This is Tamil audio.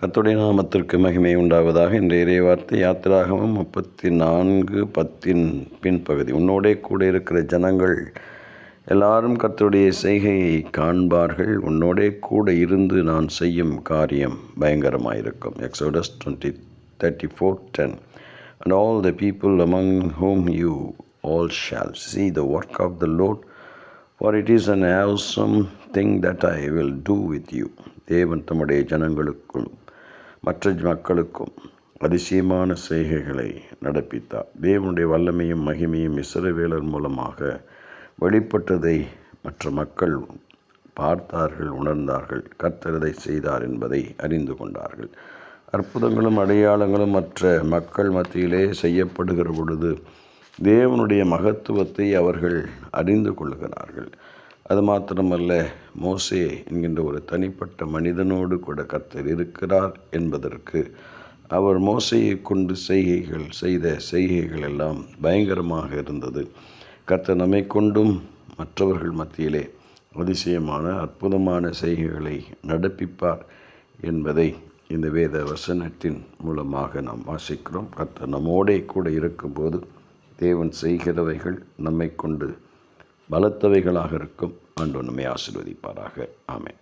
கர்த்தருடைய நாமத்திற்கு மகிமை உண்டாவதாக. இன்றைய இறைவார்த்தை யாத்திராகமம் 34:10 பின்பகுதி. உன்னோடே கூட இருக்கிற ஜனங்கள் எல்லாரும் கர்த்தருடைய செய்கையை காண்பார்கள். உன்னோடே கூட இருந்து நான் செய்யும் காரியம் பயங்கரமாயிருக்கும். Exodus 34:10. And all the people among whom you all shall see the work of the Lord, for it is an awesome thing that I will do with you. தேவன் தம்முடைய ஜனங்களுக்கும் மற்ற மக்களுக்கும் அதிசயமான செய்கைகளை நடப்பித்தார். தேவனுடைய வல்லமையும் மகிமையும் இஸ்ரவேலர் மூலமாக வெளிப்பட்டதை மற்ற மக்கள் பார்த்தார்கள், உணர்ந்தார்கள். கர்த்தர் இதை செய்தார் என்பதை அறிந்து கொண்டார்கள். அற்புதங்களும் அடையாளங்களும் மற்ற மக்கள் மத்தியிலே செய்யப்படுகிற பொழுது தேவனுடைய மகத்துவத்தை அவர்கள் அறிந்து கொள்கிறார்கள். அது மாத்திரமல்ல, மோசே என்கின்ற ஒரு தனிப்பட்ட மனிதனோடு கூட கர்த்தர் இருக்கிறார் என்பதற்கு அவர் மோசையை கொண்டு செய்த செய்கைகள் எல்லாம் பயங்கரமாக இருந்தது. கர்த்தர் நம்மை கொண்டும் மற்றவர்கள் மத்தியிலே அதிசயமான அற்புதமான செய்கைகளை நடப்பிப்பார் என்பதை இந்த வேத வசனத்தின் மூலமாக நாம் வாசிக்கிறோம். கர்த்தர் நம்மோடே கூட இருக்கும்போது தேவன் செய்கிறவைகள் நம்மை கொண்டு பலத்தவைகளாக இருக்கும். ஆண்டவர் நம்மை ஆசீர்வதிப்பாராக. ஆமென்.